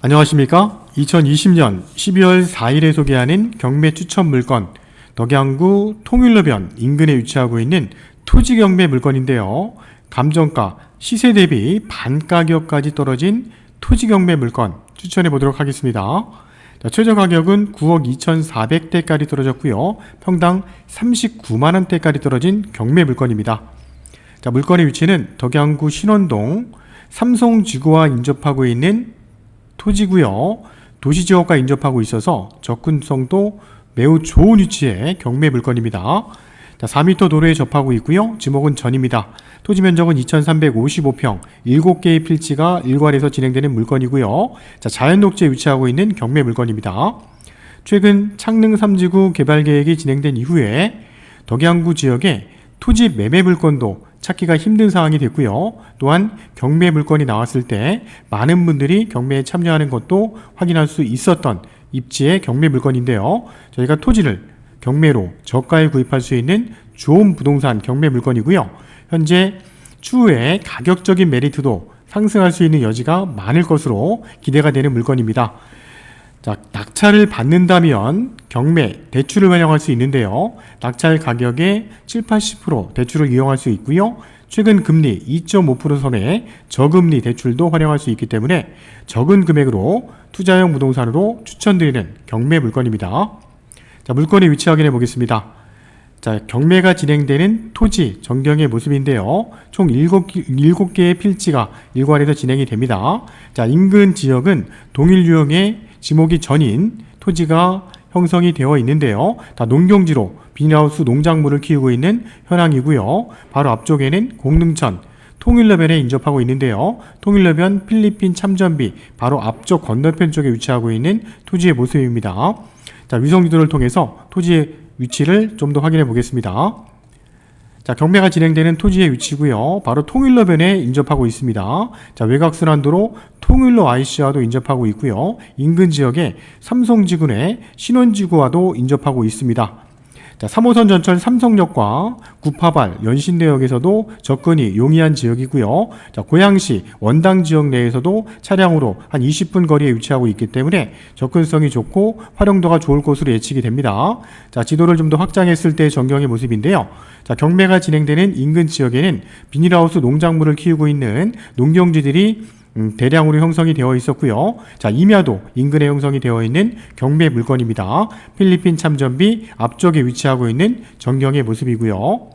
안녕하십니까? 2020년 12월 4일에 소개하는 경매 추천 물건 덕양구 통일로변 인근에 위치하고 있는 토지 경매 물건인데요. 감정가, 시세 대비 반가격까지 떨어진 토지 경매 물건 추천해 보도록 하겠습니다. 최저 가격은 9억 2,400대까지 떨어졌고요. 평당 39만원대까지 떨어진 경매 물건입니다. 물건의 위치는 덕양구 신원동 삼성지구와 인접하고 있는 토지고요. 도시지역과 인접하고 있어서 접근성도 매우 좋은 위치의 경매 물건입니다. 4m 도로에 접하고 있고요. 지목은 전입니다. 토지 면적은 2,355평, 7개의 필지가 일괄해서 진행되는 물건이고요. 자연 녹지에 위치하고 있는 경매 물건입니다. 최근 창릉 3지구 개발 계획이 진행된 이후에 덕양구 지역에 토지 매매 물건도 찾기가 힘든 상황이 됐고요. 또한 경매 물건이 나왔을 때 많은 분들이 경매에 참여하는 것도 확인할 수 있었던 입지의 경매 물건인데요. 저희가 토지를 경매로 저가에 구입할 수 있는 좋은 부동산 경매 물건이고요. 현재 추후에 가격적인 메리트도 상승할 수 있는 여지가 많을 것으로 기대가 되는 물건입니다. 낙찰을 받는다면 경매, 대출을 활용할 수 있는데요. 낙찰 가격의 7-80% 대출을 이용할 수 있고요. 최근 금리 2.5% 선의 저금리 대출도 활용할 수 있기 때문에 적은 금액으로 투자형 부동산으로 추천드리는 경매 물건입니다. 물건의 위치 확인해 보겠습니다. 경매가 진행되는 토지 전경의 모습인데요. 총 7개의 필지가 일괄해서 진행이 됩니다. 인근 지역은 동일 유형의 지목이 전인 토지가 형성이 되어 있는데요. 다 농경지로 비닐하우스 농작물을 키우고 있는 현황이고요. 바로 앞쪽에는 공릉천, 통일로변에 인접하고 있는데요. 통일로변 필리핀 참전비 바로 앞쪽 건너편 쪽에 위치하고 있는 토지의 모습입니다. 위성지도를 통해서 토지의 위치를 좀 더 확인해 보겠습니다. 경매가 진행되는 토지의 위치고요. 바로 통일로변에 인접하고 있습니다. 외곽순환도로 통일로 IC와도 인접하고 있고요. 인근 지역에 삼성지구 내 신원지구와도 인접하고 있습니다. 3호선 전철 삼성역과 구파발, 연신내역에서도 접근이 용이한 지역이고요. 고양시 원당 지역 내에서도 차량으로 한 20분 거리에 위치하고 있기 때문에 접근성이 좋고 활용도가 좋을 것으로 예측이 됩니다. 지도를 좀 더 확장했을 때의 전경의 모습인데요. 경매가 진행되는 인근 지역에는 비닐하우스 농작물을 키우고 있는 농경지들이 대량으로 형성이 되어 있었고요. 임야도 인근에 형성이 되어 있는 경매 물건입니다. 필리핀 참전비 앞쪽에 위치하고 있는 전경의 모습이고요.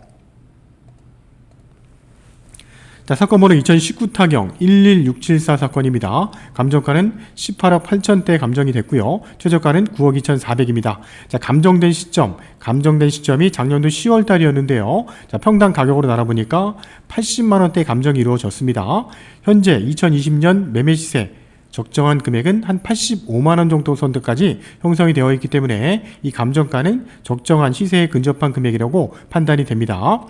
사건 번호 2019 타경 11674 사건입니다. 감정가는 18억 8천대 감정이 됐고요. 최저가는 9억 2,400입니다. 감정된 시점이 작년도 10월 달이었는데요. 평당 가격으로 알아보니까 80만원대 감정이 이루어졌습니다. 현재 2020년 매매 시세 적정한 금액은 한 85만원 정도 선까지 형성이 되어 있기 때문에 이 감정가는 적정한 시세에 근접한 금액이라고 판단이 됩니다.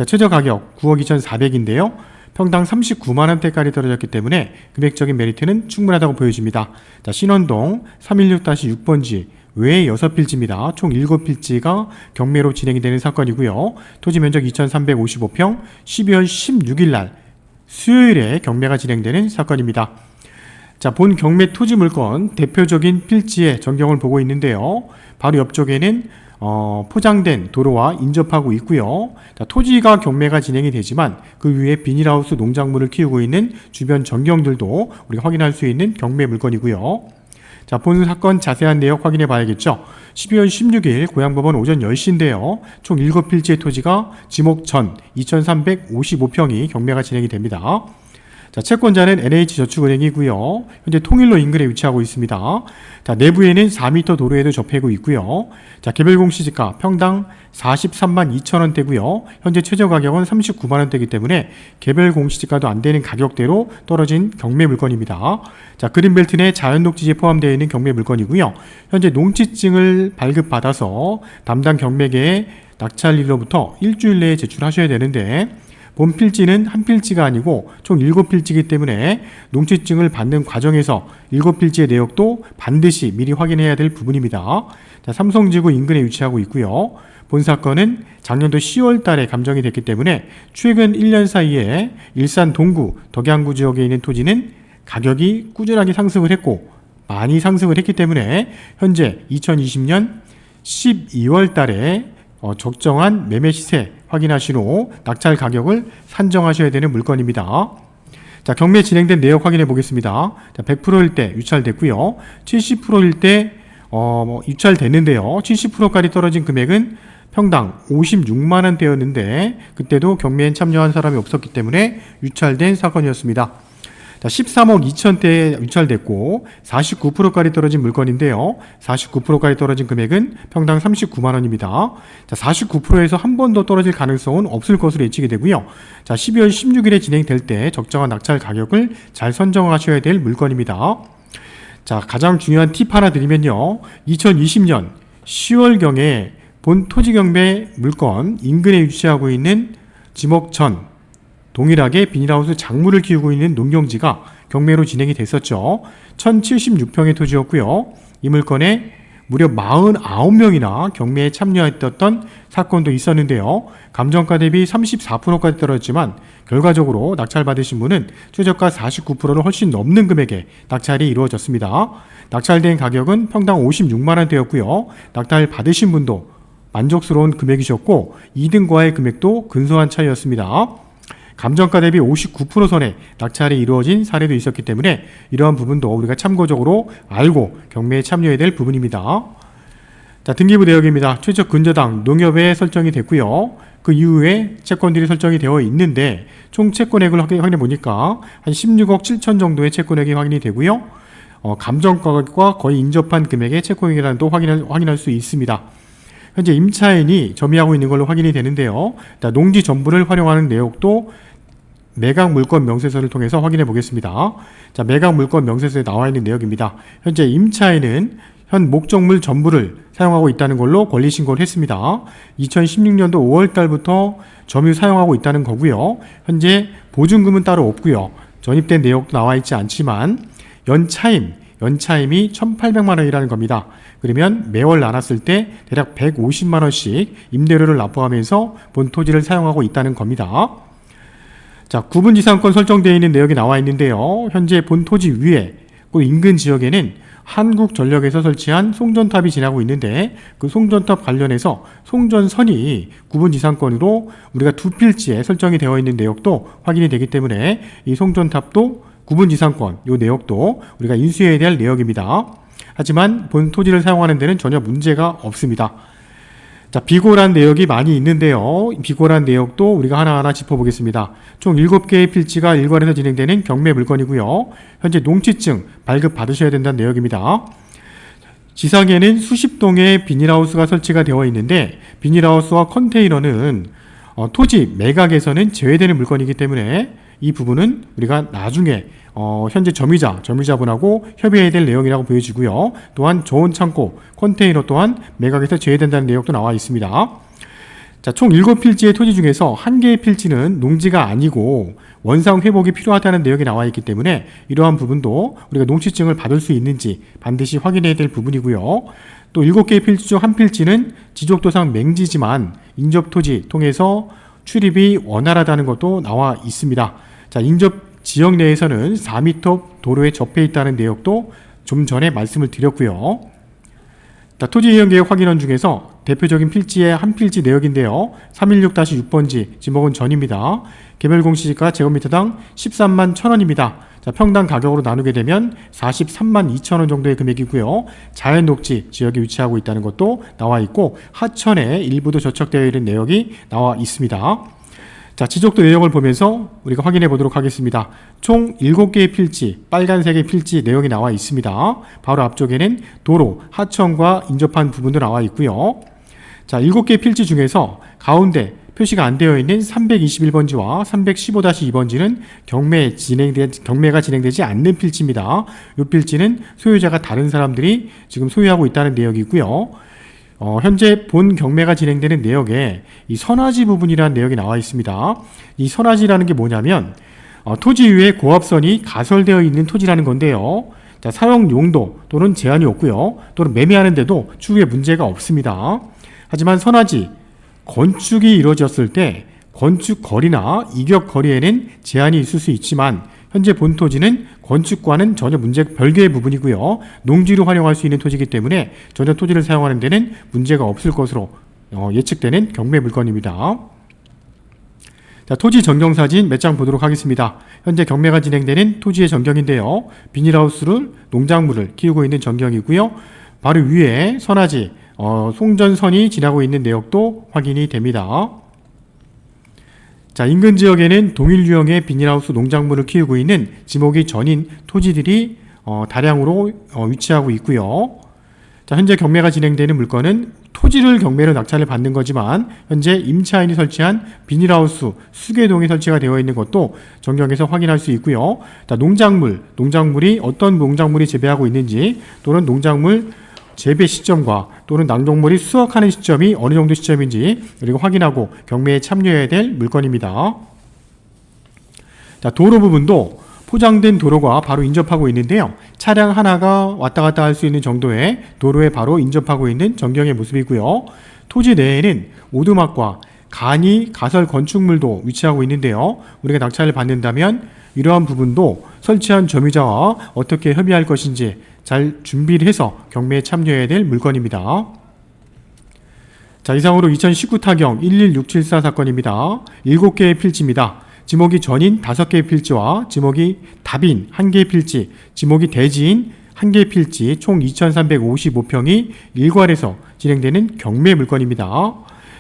최저 가격 9억 2,400인데요. 평당 39만원대까지 떨어졌기 때문에 금액적인 메리트는 충분하다고 보여집니다. 신원동 316-6번지 외 6필지입니다. 총 7필지가 경매로 진행이 되는 사건이고요. 토지 면적 2,355평 12월 16일 날 수요일에 경매가 진행되는 사건입니다. 본 경매 토지 물건 대표적인 필지의 전경을 보고 있는데요. 바로 옆쪽에는 포장된 도로와 인접하고 있고요. 토지가 경매가 진행이 되지만 그 위에 비닐하우스 농작물을 키우고 있는 주변 전경들도 우리가 확인할 수 있는 경매 물건이고요. 본 사건 자세한 내역 확인해 봐야겠죠. 12월 16일 고양법원 오전 10시인데요. 총 7필지의 토지가 지목 전 2,355평이 경매가 진행이 됩니다. 채권자는 NH저축은행이고요. 현재 통일로 인근에 위치하고 있습니다. 내부에는 4m 도로에도 접해고 있고요. 개별공시지가 평당 43만 2천원대고요. 현재 최저 가격은 39만원대이기 때문에 개별공시지가도 안 되는 가격대로 떨어진 경매 물건입니다. 그린벨트 내 자연녹지지에 포함되어 있는 경매 물건이고요. 현재 농지증을 발급받아서 담당 경매계에 낙찰일로부터 일주일 내에 제출하셔야 되는데 본 필지는 한 필지가 아니고 총 7필지이기 때문에 농지증을 받는 과정에서 7필지의 내역도 반드시 미리 확인해야 될 부분입니다. 삼성지구 인근에 위치하고 있고요. 본 사건은 작년도 10월 달에 감정이 됐기 때문에 최근 1년 사이에 일산 동구, 덕양구 지역에 있는 토지는 가격이 꾸준하게 상승을 했고 많이 상승을 했기 때문에 현재 2020년 12월 달에 적정한 매매 시세 확인하신 후 낙찰 가격을 산정하셔야 되는 물건입니다. 자, 경매 진행된 내역 확인해 보겠습니다. 자, 100%일 때 유찰됐고요. 70%일 때 유찰됐는데요. 70%까지 떨어진 금액은 평당 56만 원대였는데 그때도 경매에 참여한 사람이 없었기 때문에 유찰된 사건이었습니다. 자, 13억 2천대에 유찰됐고 49%까지 떨어진 물건인데요. 49%까지 떨어진 금액은 평당 39만 원입니다. 자, 49%에서 한 번 더 떨어질 가능성은 없을 것으로 예측이 되고요. 자, 12월 16일에 진행될 때 적정한 낙찰 가격을 잘 선정하셔야 될 물건입니다. 자, 가장 중요한 팁 하나 드리면요. 2020년 10월경에 본 토지경매 물건 인근에 위치하고 있는 지목전 동일하게 비닐하우스 작물을 키우고 있는 농경지가 경매로 진행이 됐었죠. 1076평의 토지였고요. 이 물건에 무려 49명이나 경매에 참여했던 사건도 있었는데요. 감정가 대비 34%까지 떨어졌지만 결과적으로 낙찰받으신 분은 최저가 49%를 훨씬 넘는 금액에 낙찰이 이루어졌습니다. 낙찰된 가격은 평당 56만 원대였고요. 낙찰 받으신 분도 만족스러운 금액이셨고 2등과의 금액도 근소한 차이였습니다. 감정가 대비 59% 선에 낙찰이 이루어진 사례도 있었기 때문에 이러한 부분도 우리가 참고적으로 알고 경매에 참여해야 될 부분입니다. 자, 등기부 내역입니다. 최적 근저당 농협에 설정이 됐고요. 그 이후에 채권들이 설정이 되어 있는데 총 채권액을 확인해 보니까 한 16억 7천 정도의 채권액이 확인이 되고요. 감정가격과 거의 인접한 금액의 채권액이라는 또 확인할 수 있습니다. 현재 임차인이 점유하고 있는 걸로 확인이 되는데요. 농지 전부를 활용하는 내역도 매각 물건 명세서를 통해서 확인해 보겠습니다. 자, 매각 물건 명세서에 나와 있는 내역입니다. 현재 임차인은 현 목적물 전부를 사용하고 있다는 걸로 권리 신고를 했습니다. 2016년도 5월 달부터 점유 사용하고 있다는 거고요. 현재 보증금은 따로 없고요. 전입된 내역도 나와 있지 않지만 연차임이 1,800만 원이라는 겁니다. 그러면 매월 나눴을 때 대략 150만 원씩 임대료를 납부하면서 본 토지를 사용하고 있다는 겁니다. 자, 구분지상권 설정되어 있는 내역이 나와 있는데요. 현재 본 토지 위에 그 인근 지역에는 한국전력에서 설치한 송전탑이 지나고 있는데 그 송전탑 관련해서 송전선이 구분지상권으로 우리가 두 필지에 설정이 되어 있는 내역도 확인이 되기 때문에 이 송전탑도 구분지상권 이 내역도 우리가 인수해야 될 내역입니다. 하지만 본 토지를 사용하는 데는 전혀 문제가 없습니다. 자, 비고란 내역이 많이 있는데요. 비고란 내역도 우리가 하나하나 짚어보겠습니다. 총 7개의 필지가 일괄해서 진행되는 경매 물건이고요. 현재 농지증 발급 받으셔야 된다는 내역입니다. 지상에는 수십 동의 비닐하우스가 설치가 되어 있는데 비닐하우스와 컨테이너는 토지 매각에서는 제외되는 물건이기 때문에 이 부분은 우리가 나중에 현재 점유자분하고 협의해야 될 내용이라고 보여지고요. 또한 저온 창고, 컨테이너 또한 매각에서 제외된다는 내역도 나와 있습니다. 자, 총 7필지의 토지 중에서 1개의 필지는 농지가 아니고 원상 회복이 필요하다는 내역이 나와 있기 때문에 이러한 부분도 우리가 농지증을 받을 수 있는지 반드시 확인해야 될 부분이고요. 또 7개의 필지 중 한 필지는 지적도상 맹지지만 인접토지 통해서 출입이 원활하다는 것도 나와 있습니다. 자, 인접 지역 내에서는 4m 도로에 접해 있다는 내역도 좀 전에 말씀을 드렸고요. 자, 토지이용계획 확인원 중에서 대표적인 필지의 한 필지 내역인데요. 316-6번지 지목은 전입니다. 개별공시지가 제곱미터당 13만 1,000원입니다. 자, 평당 가격으로 나누게 되면 43만 2천원 정도의 금액이고요. 자연녹지 지역에 위치하고 있다는 것도 나와 있고 하천에 일부도 저촉되어 있는 내역이 나와 있습니다. 자, 지적도 내용을 보면서 우리가 확인해 보도록 하겠습니다. 총 7개의 필지, 빨간색의 필지 내용이 나와 있습니다. 바로 앞쪽에는 도로, 하천과 인접한 부분도 나와 있고요. 자, 7개의 필지 중에서 가운데 표시가 안 되어 있는 321번지와 315-2번지는 경매가 진행되지 않는 필지입니다. 이 필지는 소유자가 다른 사람들이 지금 소유하고 있다는 내역이고요. 현재 본 경매가 진행되는 내역에 이 선화지 부분이라는 내역이 나와 있습니다. 이 선화지라는 게 뭐냐면 토지 위에 고압선이 가설되어 있는 토지라는 건데요. 자, 사용 용도 또는 제한이 없고요. 또는 매매하는데도 추후에 문제가 없습니다. 하지만 선화지 건축이 이루어졌을 때 건축 거리나 이격 거리에는 제한이 있을 수 있지만 현재 본 토지는 건축과는 전혀 별개의 부분이고요. 농지로 활용할 수 있는 토지이기 때문에 전혀 토지를 사용하는 데는 문제가 없을 것으로 예측되는 경매 물건입니다. 자, 토지 전경 사진 몇 장 보도록 하겠습니다. 현재 경매가 진행되는 토지의 전경인데요. 비닐하우스를 농작물을 키우고 있는 전경이고요. 바로 위에 선화지 송전선이 지나고 있는 내역도 확인이 됩니다. 자, 인근 지역에는 동일 유형의 비닐하우스 농작물을 키우고 있는 지목이 전인 토지들이 다량으로 위치하고 있고요. 자, 현재 경매가 진행되는 물건은 토지를 경매로 낙찰을 받는 거지만 현재 임차인이 설치한 비닐하우스 수계동이 설치가 되어 있는 것도 전경에서 확인할 수 있고요. 자, 농작물이 어떤 농작물이 재배하고 있는지 또는 농작물 재배 시점과 또는 농작물이 수확하는 시점이 어느 정도 시점인지 그리고 확인하고 경매에 참여해야 될 물건입니다. 자, 도로 부분도 포장된 도로가 바로 인접하고 있는데요. 차량 하나가 왔다 갔다 할 수 있는 정도의 도로에 바로 인접하고 있는 전경의 모습이고요. 토지 내에는 오두막과 간이 가설 건축물도 위치하고 있는데요. 우리가 낙찰을 받는다면 이러한 부분도 설치한 점유자와 어떻게 협의할 것인지 잘 준비를 해서 경매에 참여해야 될 물건입니다. 자, 이상으로 2019 타경 11674 사건입니다. 7개의 필지입니다. 지목이 전인 5개의 필지와 지목이 답인 1개의 필지, 지목이 대지인 1개의 필지 총 2355평이 일괄해서 진행되는 경매 물건입니다.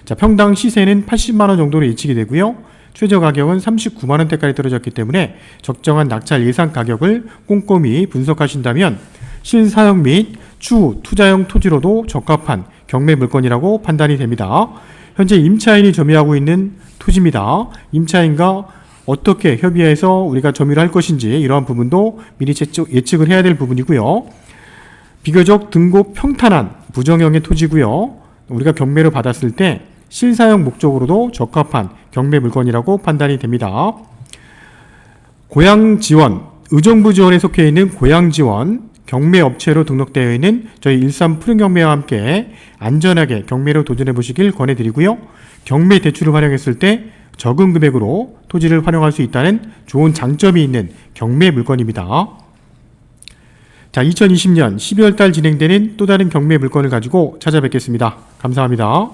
자, 평당 시세는 80만원 정도로 예측이 되고요. 최저 가격은 39만원대까지 떨어졌기 때문에 적정한 낙찰 예상 가격을 꼼꼼히 분석하신다면 실사용 및 추후 투자용 토지로도 적합한 경매 물건이라고 판단이 됩니다. 현재 임차인이 점유하고 있는 토지입니다. 임차인과 어떻게 협의해서 우리가 점유를 할 것인지 이러한 부분도 미리 예측을 해야 될 부분이고요. 비교적 등고 평탄한 부정형의 토지고요. 우리가 경매를 받았을 때 실사용 목적으로도 적합한 경매 물건이라고 판단이 됩니다. 고양지원, 의정부 지원에 속해 있는 고양지원 경매 업체로 등록되어 있는 저희 일산 푸른경매와 함께 안전하게 경매로 도전해 보시길 권해드리고요. 경매 대출을 활용했을 때 적은 금액으로 토지를 활용할 수 있다는 좋은 장점이 있는 경매 물건입니다. 자, 2020년 12월 달 진행되는 또 다른 경매 물건을 가지고 찾아뵙겠습니다. 감사합니다.